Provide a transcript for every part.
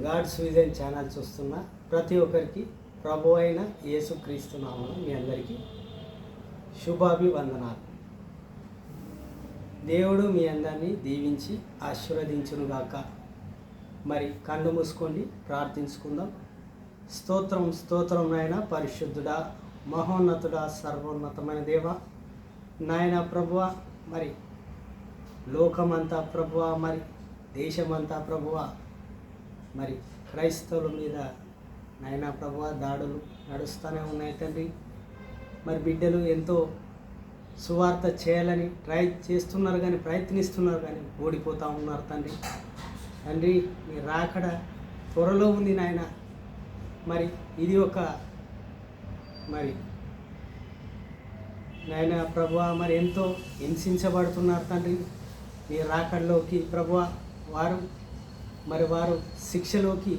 God's vision channel చూస్తున్న ప్రతి ఒక్కరికి ప్రభు అయిన యేసుక్రీస్తు నామమున మీ అందరికీ శుభాభివందనాలు. దేవుడు మీ అందరినీ దీవించి ఆశీర్వదించునుగాక. మరి కళ్ళు మూసుకోండి, ప్రార్థించుకుందాం. స్తోత్రం స్తోత్రం నాయన, పరిశుద్ధుడా, మహోన్నతుడా, సర్వోన్నతమైన దేవ నాయన ప్రభువ, మరి లోకమంతా ప్రభువ, మరి దేశమంతా ప్రభువ, మరి క్రైస్తవుల మీద నాయనా ప్రభువ దాడులు నడుస్తూనే ఉన్నాయి తండ్రి. మరి బిడ్డలు ఎంతో సువార్త చేయాలని ట్రై చేస్తున్నారు, కానీ ప్రయత్నిస్తున్నారు, కానీ ఓడిపోతూ ఉన్నారు తండ్రి. తండ్రి మీ రాకడ త్వరలో ఉంది నాయన. మరి ఇది ఒక మరి నాయన ప్రభువ, మరి ఎంతో హింసించబడుతున్నారు తండ్రి. మీ రాకడలోకి ప్రభువ వారు శిక్షలోకి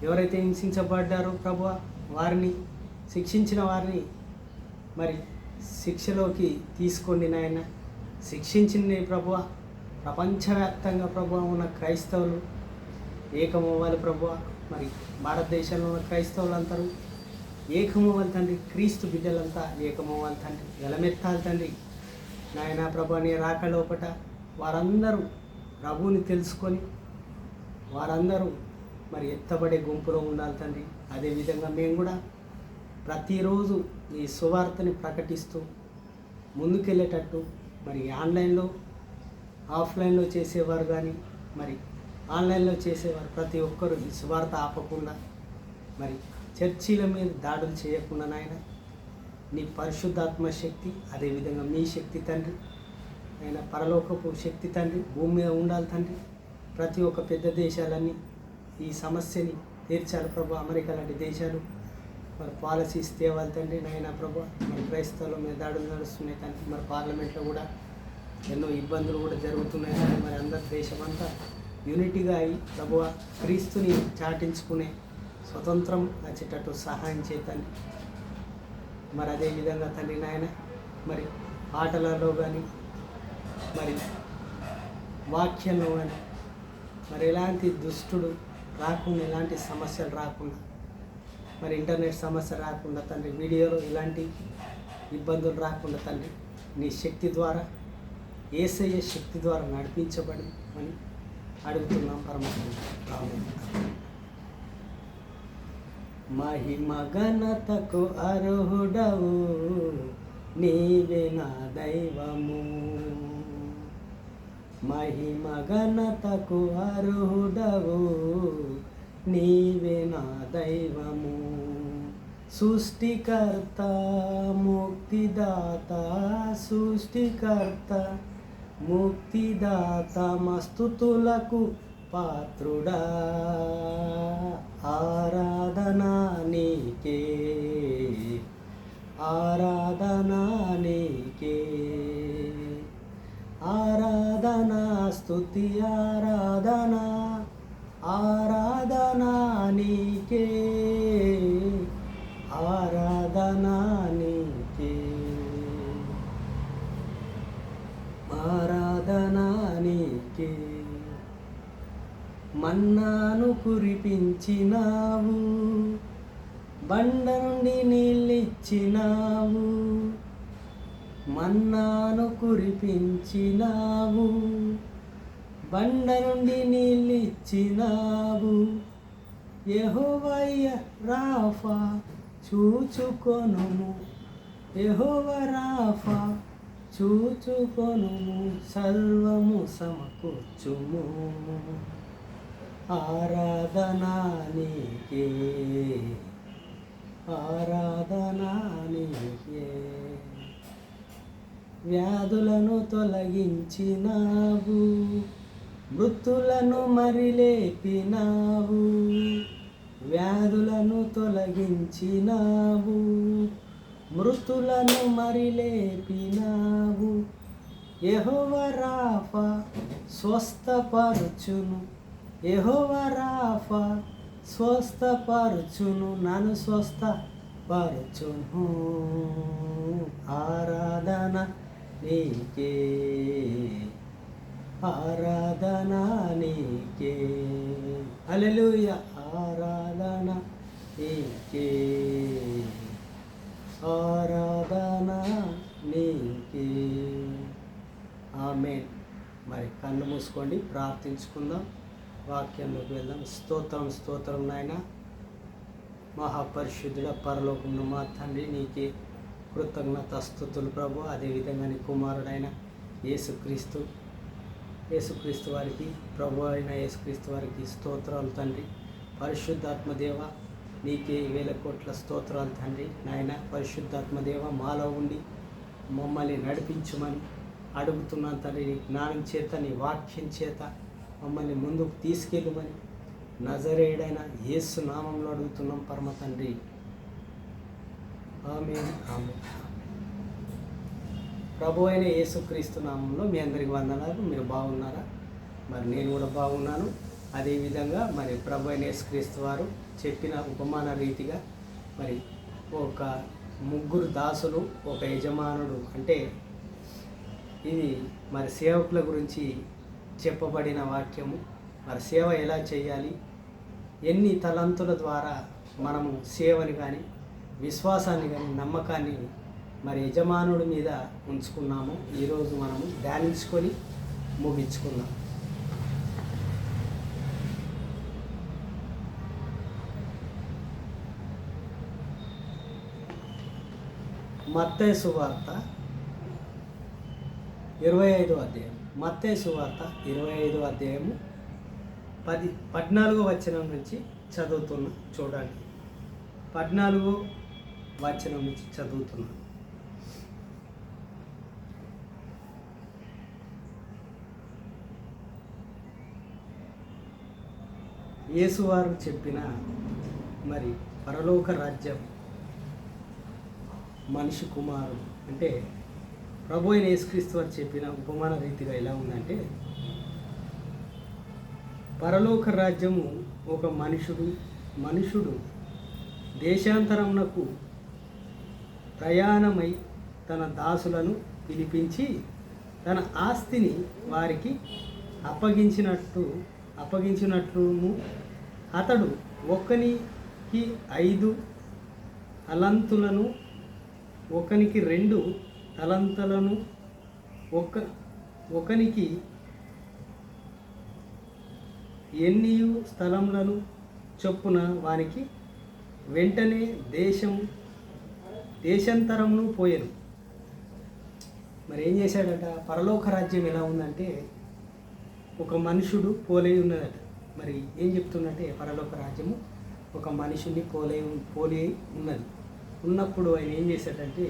ఎవరైతే హింసించబడ్డారో ప్రభువ, వారిని శిక్షించిన వారిని మరి శిక్షలోకి తీసుకోండి నాయన. శిక్షించింది ప్రభువ. ప్రపంచవ్యాప్తంగా ప్రభువ ఉన్న క్రైస్తవులు ఏకమవ్వాలి ప్రభువ. మరి భారతదేశంలో ఉన్న క్రైస్తవులందరూ ఏకమవ్వాలి తండ్రి. క్రీస్తు బిడ్డలంతా ఏకమవ్వాలి తండ్రి. వెలమెత్తాలి తండ్రి నాయన ప్రభు. నీ రాక లోపట వారందరూ ప్రభువుని తెలుసుకొని వారందరూ మరి ఎత్తబడే గుంపులో ఉండాలి తండ్రి. అదేవిధంగా మేము కూడా ప్రతిరోజు ఈ సువార్తని ప్రకటిస్తూ ముందుకెళ్ళేటట్టు మరి ఆన్లైన్లో ఆఫ్లైన్లో చేసేవారు కానీ మరి ఆన్లైన్లో చేసేవారు ప్రతి ఒక్కరూ ఈ సువార్త ఆపకుండా మరి చర్చీల మీద దాడులు చేయకుండా నాయన నీ పరిశుద్ధాత్మ శక్తి, అదేవిధంగా మీ శక్తి తండ్రి ఆయన పరలోకపు శక్తి తండ్రి భూమి మీద ఉండాలి తండ్రి. ప్రతి ఒక్క పెద్ద దేశాలన్నీ ఈ సమస్యని తీర్చాలి ప్రభు. అమెరికా లాంటి దేశాలు మరి పాలసీస్ తేవాలి తండ్రి నాయన ప్రభు. మరి క్రైస్తవుల మీద దాడులు నడుస్తున్నాయి తండ్రి. మరి పార్లమెంట్లో కూడా ఎన్నో ఇబ్బందులు కూడా జరుగుతున్నాయి తండ్రి. మరి అందరి దేశమంతా యూనిటీగా అయి ప్రభువ క్రీస్తుని చాటించుకునే స్వతంత్రం వచ్చేటట్టు సహాయం చేతండి. మరి అదేవిధంగా తండ్రి నాయన మరి ఆటలలో కానీ మరి వాక్యంలో కానీ మరి ఎలాంటి దుష్టుడు రాకుండా, ఎలాంటి సమస్యలు రాకుండా, మరి ఇంటర్నెట్ సమస్య రాకుండా తండ్రి, వీడియోలో ఎలాంటి ఇబ్బందులు రాకుండా తండ్రి నీ శక్తి ద్వారా, యేసయ్య శక్తి ద్వారా నడిపించబడి అని అడుగుతున్నాం పరమాత్మ. మహిమ ఘనతకు అర్హుడవు నీవే నా దైవము. మహిమ ఘనతకు అర్హుడవు నీవే నా దైవము. సృష్టికర్త ముక్తిదాత, సృష్టికర్త ముక్తిదాత మస్తుతులకు పాత్రుడా. ఆరాధనా నీకే, ఆరాధనా నీకే, ఆరాధనా స్తుతి ఆరాధనా, ఆరాధనా నీకే, ఆరాధనా నీకే, ఆరాధనా నీకే. మన్నాను కురిపించినావు, బండ నుండి నీళ్ళిచ్చినావు. మన్నాను కురిపించినావు, బండ నుండి నీళ్ళిచ్చినావు. యెహోవా రాఫా చూచుకొనుము, యెహోవా రాఫా చూచుకొనుము. సర్వము సమకూర్చుము. ఆరాధనా నీకే, ఆరాధనా నీకే. వ్యాధులను తొలగించినావు, మృతులను మరిలేపినావు. వ్యాధులను తొలగించినావు, మృతులను మరిలేపినావు. యెహోవా రాఫా స్వస్థపరచును, యెహోవా రాఫా స్వస్థపరచును, నన్ను స్వస్థపరచును. ఆరాధన నీకే, ఆరాధన నీకే. హల్లెలూయా. ఆరాధన నీకే, ఆరాధన నీకే. ఆమేన్. మరి కళ్ళు మూసుకోండి, ప్రార్థించుకుందాం, వాక్యంలోకి వెళ్దాం. స్తోత్రం స్తోత్రం నాయన, మహాపరిశుద్ధుడ పరలోకమున మా తండ్రి, నీకే కృతజ్ఞత స్తుతులు ప్రభు. అదేవిధంగా నీ కుమారుడైన యేసుక్రీస్తు వారికి, ప్రభు అయిన యేసుక్రీస్తు వారికి స్తోత్రాలు తండ్రి. పరిశుద్ధాత్మదేవ, నీకే 1000 కోట్ల స్తోత్రాలు తండ్రి. నాయన పరిశుద్ధాత్మదేవ, మాలో ఉండి మమ్మల్ని నడిపించమని అడుగుతున్నాను తండ్రి. నీ జ్ఞానం చేత, నీ వాక్యం చేత మమ్మల్ని ముందుకు తీసుకెళ్ళమని నజరేయుడైన యేసు నామంలో అడుగుతున్నాం పరమ తండ్రి. ఆమేన్, ఆమేన్. ప్రభు అయిన యేసుక్రీస్తు నామంలో మీ అందరికి వందనాలు. మీరు బాగున్నారా? మరి నేను కూడా బాగున్నాను. అదేవిధంగా మరి ప్రభు అయిన యేసుక్రీస్తు వారు చెప్పిన ఉపమాన రీతిగా మరి ఒక 3 దాసులు, ఒక యజమానుడు, అంటే ఇది మరి సేవకుల గురించి చెప్పబడిన వాక్యము. మరి సేవ ఎలా చేయాలి, ఎన్ని తలంతుల ద్వారా మనము సేవని కానీ, విశ్వాసాన్ని కానీ, నమ్మకాన్ని మరి యజమానుడి మీద ఉంచుకున్నాము. ఈరోజు మనము ధ్యానించుకొని ముగించుకుందాం. మత్తయి సువార్త 25వ అధ్యాయం. మత్తయి సువార్త 25వ అధ్యాయము 14వ వచనం నుంచి చదువుతున్నా. చూడండి, 14వ వచనం నుంచి చదువుతున్నా. యేసువారు చెప్పిన మరి పరలోక రాజ్యం, మనిషి కుమారుడు, అంటే ప్రభు అయిన యేసుక్రీస్తు వారు చెప్పిన ఉపమాన రీతిగా ఎలా ఉందంటే, పరలోక రాజ్యము ఒక మనుషుడు దేశాంతరమునకు ప్రయాణమై తన దాసులను పిలిపించి తన ఆస్తిని వారికి అప్పగించినట్లును అతడు ఒక్కనికి 5 తలంతులను, ఒకనికి 2 తలంతులను, ఒకనికి ఎన్ని స్థలములను చొప్పున వానికి వెంటనే దేశాంతరమును పోయెను. మరి ఏం చేశాడట? పరలోక రాజ్యం ఎలా ఉందంటే, ఒక మనుషుడు పోలే ఉన్నదట. మరి ఏం చెప్తున్నట్టే, పరలోక రాజ్యము ఒక మనిషిని పోలే ఉన్నది. ఉన్నప్పుడు ఆయన ఏం చేశాడంటే,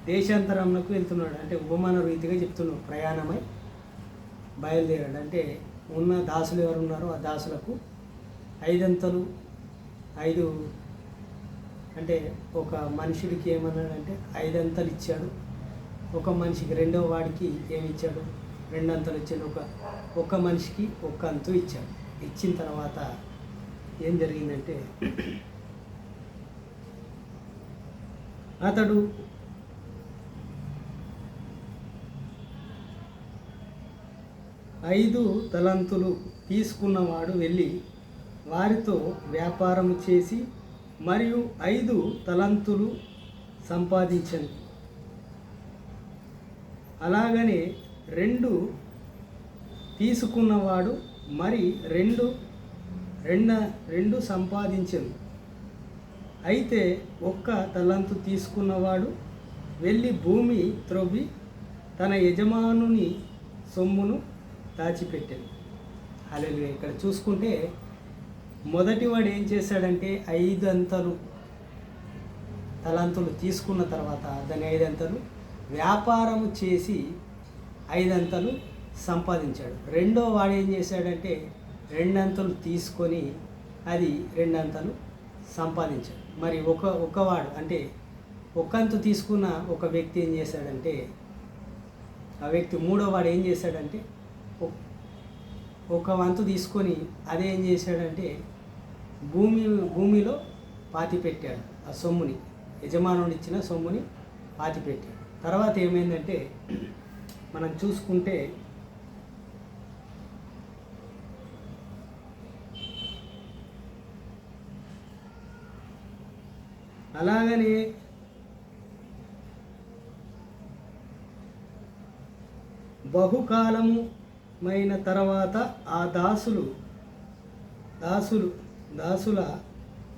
దేశాంతరంలోకి వెళ్తున్నాడు. అంటే ఉపమాన రీతిగా చెప్తున్నాడు. ప్రయాణమై బయలుదేరాడు. అంటే ఉన్న దాసులు ఎవరు ఉన్నారో ఆ దాసులకు 5 అంటే ఒక మనుషుడికి ఏమన్నాడంటే 5 అంతలు ఇచ్చాడు. ఒక మనిషికి, రెండవ వాడికి ఏమి ఇచ్చాడు? 2 అంతలు ఇచ్చాడు. ఒక మనిషికి 1 అంతు ఇచ్చాడు. ఇచ్చిన తర్వాత ఏం జరిగిందంటే, అతడు ఐదు తలంతులు తీసుకున్నవాడు వెళ్ళి వారితో వ్యాపారము చేసి మరియు 5 తలంతులు సంపాదించను. అలాగనే 2 తీసుకున్నవాడు మరి 2 సంపాదించను. అయితే 1 తలంతు తీసుకున్నవాడు వెళ్ళి భూమి త్రవ్వి తన యజమానుని సొమ్మును దాచిపెట్టాడు. హల్లెలూయా. ఇక్కడ చూసుకుంటే మొదటివాడు ఏం చేశాడంటే 5 తలంతులు తీసుకున్న తర్వాత దాని 5 అంతలు వ్యాపారము చేసి 5 అంతలు సంపాదించాడు. రెండో వాడు ఏం చేశాడంటే 2 అంతలు తీసుకొని అది 2 అంతలు సంపాదించాడు. మరి ఒకవాడు అంటే 1 అంతు తీసుకున్న ఒక వ్యక్తి ఏం చేశాడంటే, ఆ వ్యక్తి మూడో వాడు ఏం చేశాడంటే 1 వంతు తీసుకొని అదే ఏం చేశాడంటే భూమిలో పాతిపెట్టాడు. ఆ సొమ్ముని, యజమానుడు ఇచ్చిన సొమ్ముని పాతిపెట్టాడు. తర్వాత ఏమైందంటే మనం చూసుకుంటే అలాగనే బహుకాలమైన తర్వాత ఆ దాసుల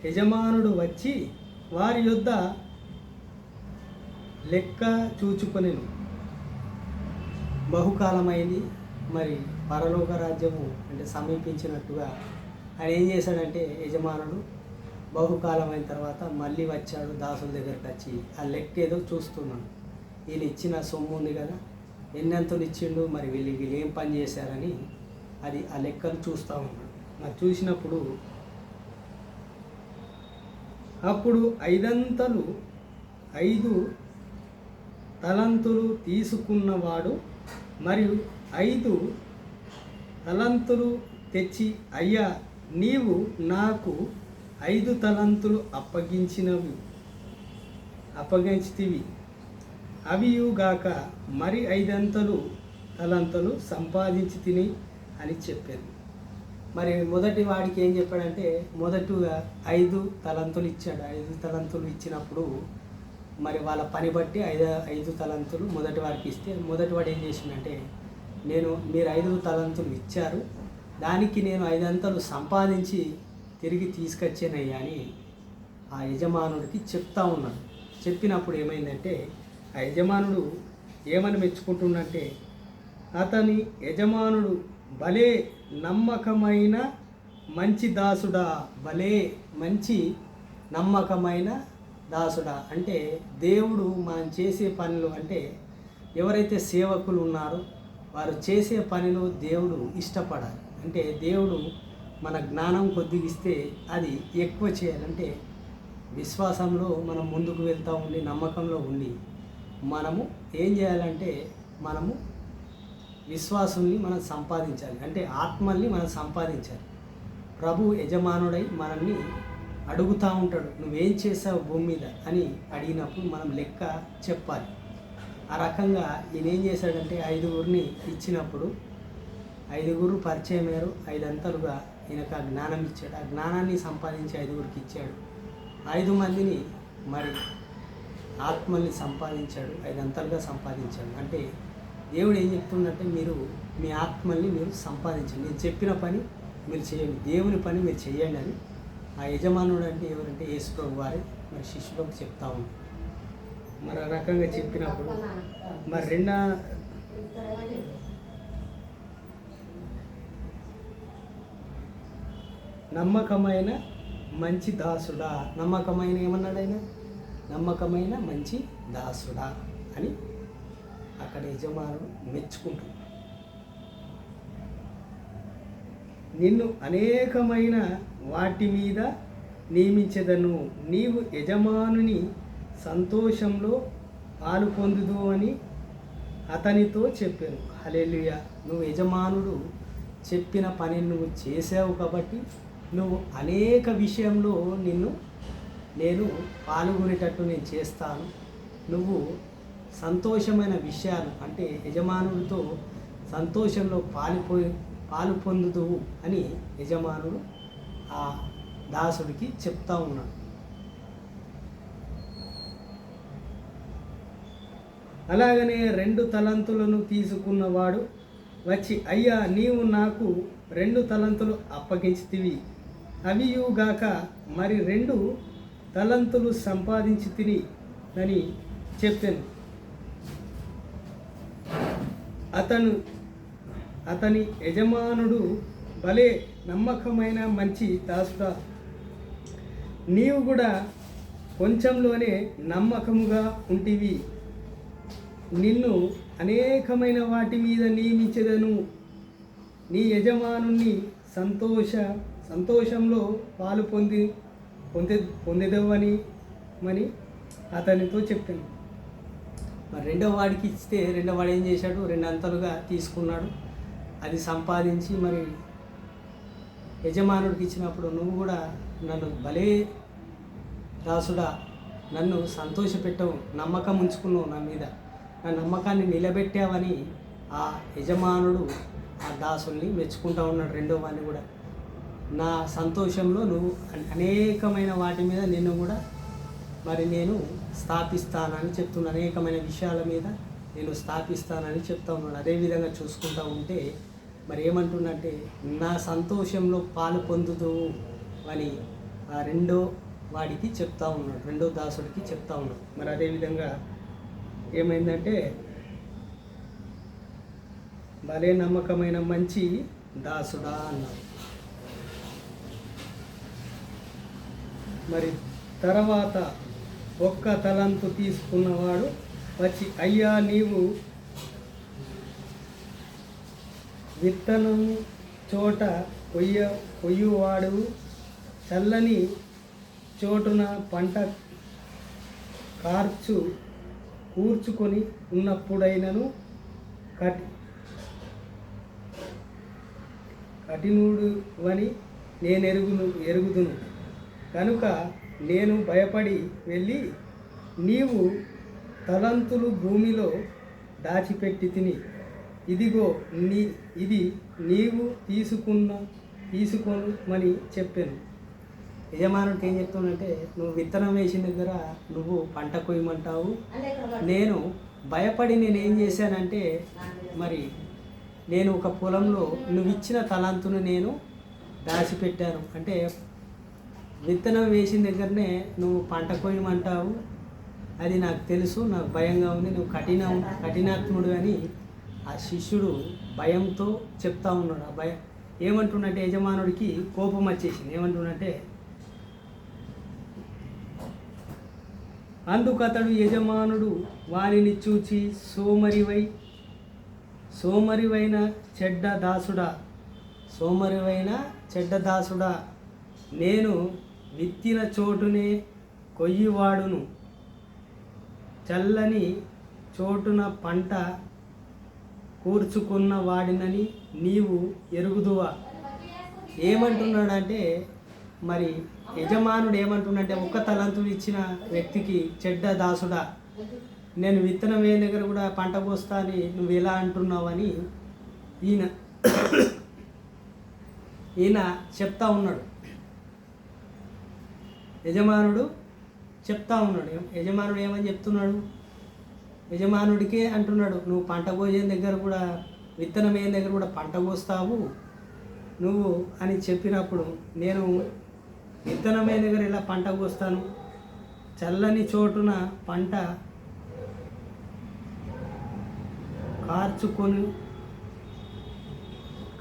యజమానుడు వచ్చి వారి యొద్ద లెక్క చూచుకొనెను. బహుకాలమైంది, మరి పరలోక రాజ్యము అంటే సమీపించినట్టుగా ఆయన ఏం చేశాడంటే యజమానుడు బహుకాలమైన తర్వాత మళ్ళీ వచ్చాడు దాసుల దగ్గరికి వచ్చి ఆ లెక్క ఏదో చూస్తున్నాడు. వీళ్ళు ఇచ్చిన సొమ్ము ఉంది కదా, ఎన్నెంతలు ఇచ్చిండు, మరి వీళ్ళు ఏం పని చేశారని అది ఆ లెక్కలు చూస్తూ ఉన్నాడు. మరి చూసినప్పుడు అప్పుడు 5 తలంతులు తీసుకున్నవాడు మరియు 5 తలంతులు తెచ్చి, అయ్యా నీవు నాకు 5 తలంతులు అప్పగించితివి, అవియుగాక మరి 5 తలంతులు సంపాదించి తిని అని చెప్పాను. మరి మొదటి వాడికి ఏం చెప్పాడంటే మొదటిగా 5 తలంతులు ఇచ్చాడు. 5 తలంతులు ఇచ్చినప్పుడు మరి వాళ్ళ పని బట్టి 5 తలంతులు మొదటి వాడికి ఇస్తే మొదటి వాడు ఏం చేసిందంటే మీరు 5 తలంతులు ఇచ్చారు, దానికి నేను 5 సంపాదించి తిరిగి తీసుకొచ్చానయ్యా అని ఆ యజమానుడికి చెప్తా ఉన్నాడు. చెప్పినప్పుడు ఏమైందంటే ఆ యజమానుడు ఏమని మెచ్చుకుంటుండంటే, అతని యజమానుడు భలే నమ్మకమైన మంచి దాసుడా, భలే మంచి నమ్మకమైన దాసుడా. అంటే దేవుడు మనం చేసే పనులు అంటే ఎవరైతే సేవకులు ఉన్నారో వారు చేసే పనిలో దేవుడు ఇష్టపడాలి. అంటే దేవుడు మన జ్ఞానం కొద్దిగిస్తే అది ఎక్కువ చేయాలంటే విశ్వాసంలో మనం ముందుకు వెళ్తూ ఉండి నమ్మకంలో ఉండి మనము ఏం చేయాలంటే మనము విశ్వాసుల్ని మనం సంపాదించాలి, అంటే ఆత్మల్ని మనం సంపాదించాలి. ప్రభు యజమానుడై మనల్ని అడుగుతూ ఉంటాడు, నువ్వేం చేసావు భూమి మీద అని అడిగినప్పుడు మనం లెక్క చెప్పాలి. ఆ రకంగా ఈయన ఏం చేశాడంటే 5 ఇచ్చినప్పుడు 5 పరిచయం అయ్యారు. 5 ఈయనకు ఆ జ్ఞానం ఇచ్చాడు. ఆ జ్ఞానాన్ని సంపాదించి 5 ఇచ్చాడు. 5 మందిని మరి ఆత్మల్ని సంపాదించాడు, 5 సంపాదించాడు. అంటే దేవుడు ఏం చెప్తుందంటే మీరు మీ ఆత్మల్ని మీరు సంపాదించండి, నేను చెప్పిన పని మీరు చేయండి, దేవుని పని మీరు చేయండి అని ఆ యజమానుడు అంటే ఎవరంటే యేసు ప్రభు వారి మరి శిష్యులకు చెప్తా ఉన్నాడు. మరి ఆ రకంగా చెప్పినప్పుడు మరి నమ్మకమైన మంచి దాసుడా, నమ్మకమైన ఏమన్నాడు ఆయన, నమ్మకమైన మంచి దాసుడా అని అక్కడ యజమానుడు మెచ్చుకుంటున్నాడు. నిన్ను అనేకమైన వాటి మీద నియమించెదను, నీవు యజమానుని సంతోషంలో పాలు పొందుదు అని అతనితో చెప్పాను. హల్లెలూయా. నువ్వు యజమానుడు చెప్పిన పని నువ్వు చేసావు కాబట్టి నువ్వు అనేక విషయంలో నేను పాల్గొనేటట్టు నేను చేస్తాను. నువ్వు సంతోషమైన విషయాలు అంటే యజమానుడితో సంతోషంలో పాలు పొందుదువు అని యజమానుడు ఆ దాసుడికి చెప్తా ఉన్నాడు. అలాగనే 2 తలంతులను తీసుకున్నవాడు వచ్చి, అయ్యా నీవు నాకు 2 తలంతులు అప్పగించితివి, అవియుగాక మరి 2 తలంతులు సంపాదించి తిని అని చెప్పాను. అతని యజమానుడు భలే నమ్మకమైన మంచి దాసుడా, నీవు కూడా కొంచెంలోనే నమ్మకముగా ఉంటివి, నిన్ను అనేకమైన వాటి మీద నియమించెదను, నీ యజమానుని సంతోషంలో పాలు పొందేదవని అతనితో చెప్పాను. మరి 2వ వాడికి ఇస్తే 2వ వాడు ఏం చేశాడు, 2 అంతలుగా తీసుకున్నాడు. అది సంపాదించి మరి యజమానుడికి ఇచ్చినప్పుడు, నువ్వు కూడా నన్ను భలే దాసుడా, నన్ను సంతోషపెట్టవు, నమ్మకం ఉంచుకున్నావు నా మీద, నా నమ్మకాన్ని నిలబెట్టావని ఆ యజమానుడు ఆ దాసుల్ని మెచ్చుకుంటూ ఉన్నాడు. 2వ వాడిని కూడా, నా సంతోషంలో నువ్వు అనేకమైన వాటి మీద నిన్ను కూడా మరి నేను స్థాపిస్తానని చెప్తున్నాను. అనేకమైన విషయాల మీద నేను స్థాపిస్తానని చెప్తా ఉన్నాను. అదేవిధంగా చూసుకుంటూ ఉంటే మరి ఏమంటున్నంటే నా సంతోషంలో పాలు పొందుదువు అని ఆ రెండో వాడికి చెప్తా ఉన్నాడు, రెండో దాసుడికి చెప్తా ఉన్నాడు. మరి అదేవిధంగా ఏమైందంటే భలే నమ్మకమైన మంచి దాసుడా అన్నాడు. మరి తర్వాత ఒక్క తలంతు తీసుకున్నవాడు వచ్చి, అయ్యా నీవు విత్తనం చోట కొయ్యువాడు, చల్లని చోటున పంట కూర్చుకొని ఉన్నప్పుడైనను కఠినుడువని నేను ఎరుగుదును కనుక నేను భయపడి వెళ్ళి నీవు తలంతులు భూమిలో దాచిపెట్టి తిని, ఇదిగో ఇది నీవు తీసుకోమని చెప్పాను. యజమానుడికి ఏం చెప్తానంటే, నువ్వు విత్తనం వేసిన దగ్గర నువ్వు పంట కొయ్యమంటావు. నేను భయపడి నేనేం చేశానంటే, మరి నేను ఒక పొలంలో నువ్వు ఇచ్చిన తలంతును నేను దాచిపెట్టాను. అంటే విత్తనం వేసిన దగ్గరనే నువ్వు పంట కొయ్యమంటావు, అది నాకు తెలుసు, నాకు భయంగా ఉంది, నువ్వు కఠినాత్ముడు అని ఆ శిష్యుడు భయంతో చెప్తా ఉన్నాడు. ఆ భయం ఏమంటున్నట్టే యజమానుడికి కోపం వచ్చేసింది. ఏమంటున్నట్టే, అందుకతడు యజమానుడు వానిని చూచి సోమరివైన చెడ్డ దాసుడా, నేను విత్తిన చోటునే కొయ్యివాడును, చల్లని చోటున పంట కూర్చుకున్న వాడినని నీవు ఎరుగుదువా. ఏమంటున్నాడంటే, మరి యజమానుడు ఏమంటున్నాడంటే, ఒక్క తలంతులు ఇచ్చిన వ్యక్తికి చెడ్డ దాసుడా, నేను విత్తనం వేయ దగ్గర కూడా పంట కోస్తా అని నువ్వు ఎలా అంటున్నావని ఈయన చెప్తా ఉన్నాడు. యజమానుడు చెప్తా ఉన్నాడు. యజమానుడు ఏమని చెప్తున్నాడు, యజమానుడికే అంటున్నాడు, నువ్వు పంట కోసే దగ్గర కూడా విత్తనం వేయ దగ్గర కూడా పంట కోస్తావు నువ్వు అని చెప్పినప్పుడు, నేను విత్తనమైన దగ్గర ఇలా పంట కోస్తాను, చల్లని చోటున పంట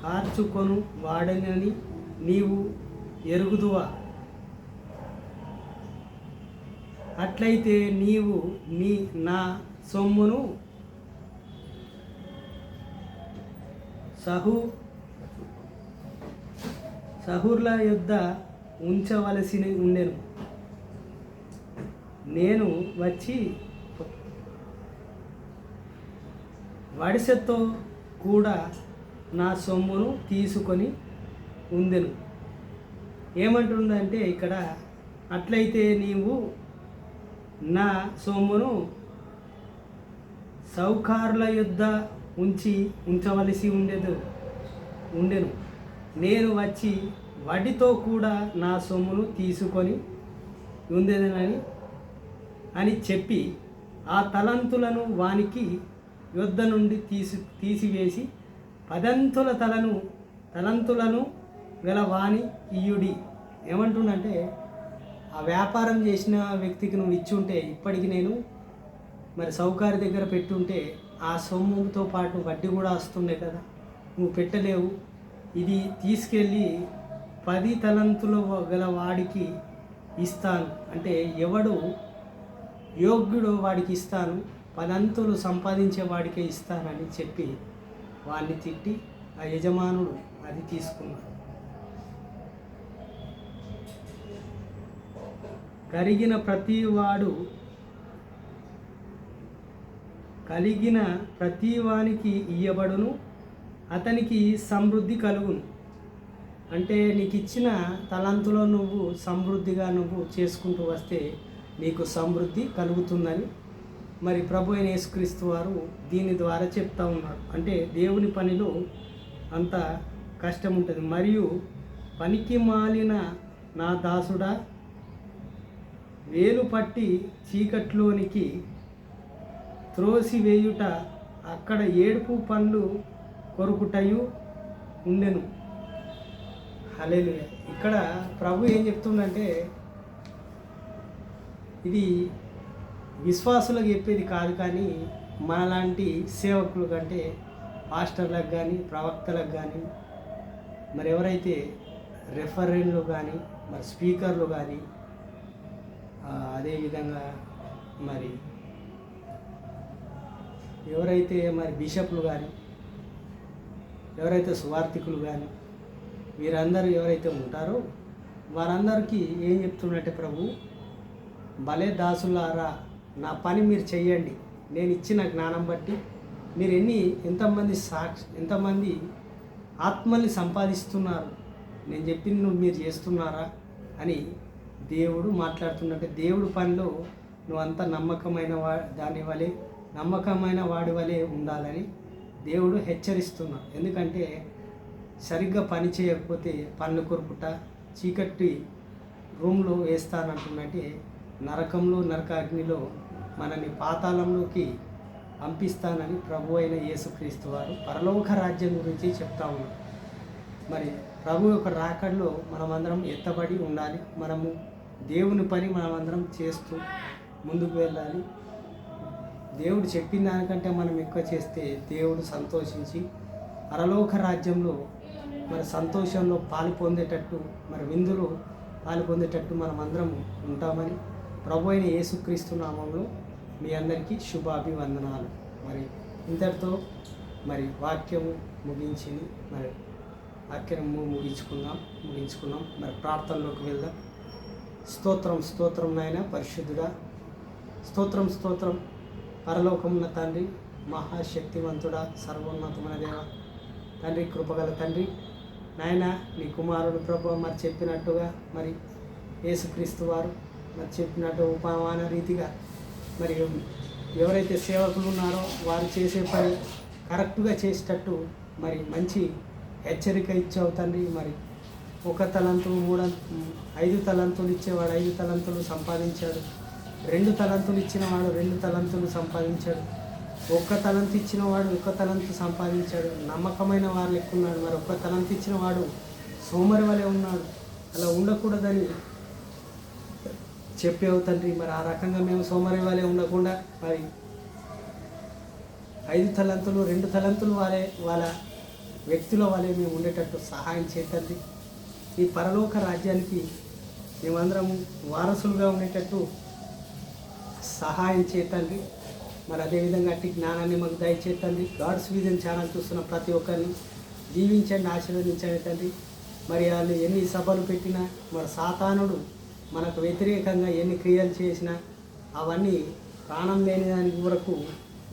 కార్చుకొను వాడనని నీవు ఎరుగుదువా. అట్లయితే నీవు నా సొమ్మును సహూర్ల యొద్ద ఉంచవలసి ఉండెను. నేను వచ్చి వడిసెతో కూడా నా సొమ్మును తీసుకొని ఉందెను. ఏమంటుందంటే ఇక్కడ, అట్లయితే నీవు నా సొమ్మును సౌకారుల యొద్ద ఉంచవలసి ఉండెను. నేను వచ్చి వడ్డీతో కూడా నా సొమ్మును తీసుకొని ఉందేనని చెప్పి ఆ తలంతులను వానికి యొద్ద నుండి తీసివేసి 10 తలంతులను గల వాని ఇయ్యుడి. ఏమంటుండంటే, ఆ వ్యాపారం చేసిన వ్యక్తికి నువ్వు ఇచ్చుంటే ఇప్పటికి నేను మరి సౌకారి దగ్గర పెట్టుంటే ఆ సొమ్ముతో పాటు వడ్డీ కూడా వస్తుండే కదా, నువ్వు పెట్టలేవు. ఇది తీసుకెళ్ళి 10 తలంతుల గల వాడికి ఇస్తాను, అంటే ఎవడు యోగ్యుడో వాడికి ఇస్తాను, 10 అంతులు సంపాదించే వాడికే ఇస్తానని చెప్పి వాడిని తిట్టి ఆ యజమానుడు అది తీసుకున్నాడు. కలిగిన ప్రతివానికి ఇయ్యబడును, అతనికి సమృద్ధి కలుగును. అంటే నీకు ఇచ్చిన తలంతులో నువ్వు సమృద్ధిగా నువ్వు చేసుకుంటూ వస్తే నీకు సమృద్ధి కలుగుతుందని మరి ప్రభు అయిన యేసుక్రీస్తు వారు దీని ద్వారా చెప్తా ఉన్నారు. అంటే దేవుని పనిలో అంత కష్టం ఉంటుంది. మరియు పనికి మాలిన నా దాసుడా, వేలు పట్టి చీకట్లోనికి త్రోసివేయుట, అక్కడ ఏడుపు పండ్లు కొరుకుటయు ఉండెను. హల్లెలూయా. ఇక్కడ ప్రభు ఏం చెప్తుండంటే, ఇది విశ్వాసులకు చెప్పేది కాదు, కానీ మనలాంటి సేవకులు కంటే పాస్టర్లకు కానీ ప్రవక్తలకు కానీ మరి ఎవరైతే రెఫరెండ్లు కానీ మరి స్పీకర్లు కానీ అదేవిధంగా మరి ఎవరైతే మరి బిషప్లు కానీ ఎవరైతే సువార్థికులు కానీ వీరందరూ ఎవరైతే ఉంటారో వారందరికీ ఏం చెప్తున్నట్టే ప్రభు, భలే దాసులారా, నా పని మీరు చెయ్యండి, నేను ఇచ్చిన జ్ఞానం బట్టి మీరు ఎంతమంది ఆత్మల్ని సంపాదిస్తున్నారు, నేను చెప్పింది మీరు చేస్తున్నారా అని దేవుడు మాట్లాడుతున్నట్టే. దేవుడు పనిలో నువ్వంతా నమ్మకమైన వాడి వలె ఉండాలని దేవుడు హెచ్చరిస్తున్నా. ఎందుకంటే సరిగ్గా పని చేయకపోతే పన్ను కొరుకుట, చీకటి రూమ్లో వేస్తానంటున్నట్టే నరకాగ్నిలో మనని పాతాళంలోకి పంపిస్తానని ప్రభు అయిన యేసుక్రీస్తు వారు పరలోక రాజ్యం గురించి చెప్తా ఉన్నారు. మరి ప్రభు యొక్క రాకడలో మనమందరం ఎత్తబడి ఉండాలి. మనము దేవుని పని మనమందరం చేస్తూ ముందుకు వెళ్ళాలి. దేవుడు చెప్పిన దానికంటే మనం ఎక్కువ చేస్తే దేవుడు సంతోషించి పరలోక రాజ్యంలో మరి సంతోషంలో పాలు పొందేటట్టు, మరి విందులో పాలు పొందేటట్టు మనమందరం ఉంటామని ప్రభు అయిన యేసుక్రీస్తు నామంలో మీ అందరికీ శుభాభివందనాలు. మరి ఇంతటితో మరి వాక్యము ముగించింది. మరి వాక్యము ముగించుకున్నాం. మరి ప్రార్థనలోకి వెళ్దాం. స్తోత్రం నాయన పరిశుద్ధుడా, స్తోత్రం పరలోకమున్న తండ్రి, మహాశక్తివంతుడా, సర్వోన్నతమైన దేవ తండ్రి, కృపగల తండ్రి నాయన, నీ కుమారుడు ప్రభు మరి చెప్పినట్టుగా మరి యేసుక్రీస్తు వారు మరి చెప్పినట్టు ఉపమాన రీతిగా మరి ఎవరైతే సేవకులు ఉన్నారో వారు చేసే పని కరెక్ట్గా చేసేటట్టు మరి మంచి హెచ్చరిక ఇచ్చావు తండ్రి. మరి 1 తలంతు 5 తలంతులు ఇచ్చేవాడు 5 తలంతులు సంపాదించాడు, 2 తలంతులు ఇచ్చినవాడు 2 తలంతులు సంపాదించాడు, 1 తలంతు ఇచ్చినవాడు 1 తలంతు సంపాదించాడు. నమ్మకమైన వారు ఎక్కున్నాడు. మరి 1 తలంతు ఇచ్చినవాడు సోమరి వలె ఉన్నాడు. అలా ఉండకూడదని చెప్పేవు తండ్రి. మరి ఆ రకంగా మేము సోమరి వలె ఉండకుండా మరి 5 తలంతులు 2 తలంతులు వాళ్ళ వ్యక్తుల వలె మేము ఉండేటట్టు సహాయం చేయండి. ఈ పరలోక రాజ్యానికి మేమందరం వారసులుగా ఉండేటట్టు సహాయం చేయండి. మరి అదేవిధంగా అట్టి జ్ఞానాన్ని మాకు దయచేయండి. గాడ్స్ విజన్ ఛానల్ చూస్తున్న ప్రతి ఒక్కరిని జీవించండి, ఆశీర్వదించండి తండ్రి. మరి వాళ్ళు ఎన్ని సభలు పెట్టినా, మరి సాతానుడు మనకు వ్యతిరేకంగా ఎన్ని క్రియలు చేసినా అవన్నీ ప్రాణం లేని దానికి వరకు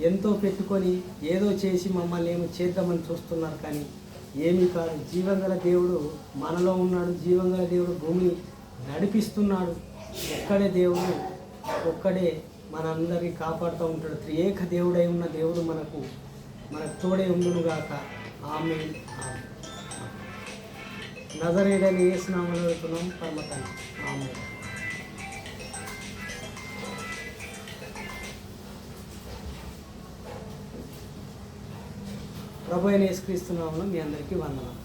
ఎంతో పెట్టుకొని ఏదో చేసి మమ్మల్ని ఏమో చేద్దామని చూస్తున్నారు. కానీ ఏమీ కాదు. జీవంగల దేవుడు మనలో ఉన్నాడు. జీవంగల దేవుడు భూమిని నడిపిస్తున్నాడు. ఒక్కడే మనందరినీ కాపాడుతూ ఉంటాడు. త్రియేక దేవుడై ఉన్న దేవుడు మనకు తోడే ఉండునుగాక. ఆమేన్. నజరేయుడైన యేసు నామములో అడుగుతున్నాం పరమ తండ్రి. ఆమేన్. ప్రభు అయిన యేసుక్రీస్తు నామములో మీ అందరికీ వందనాలు.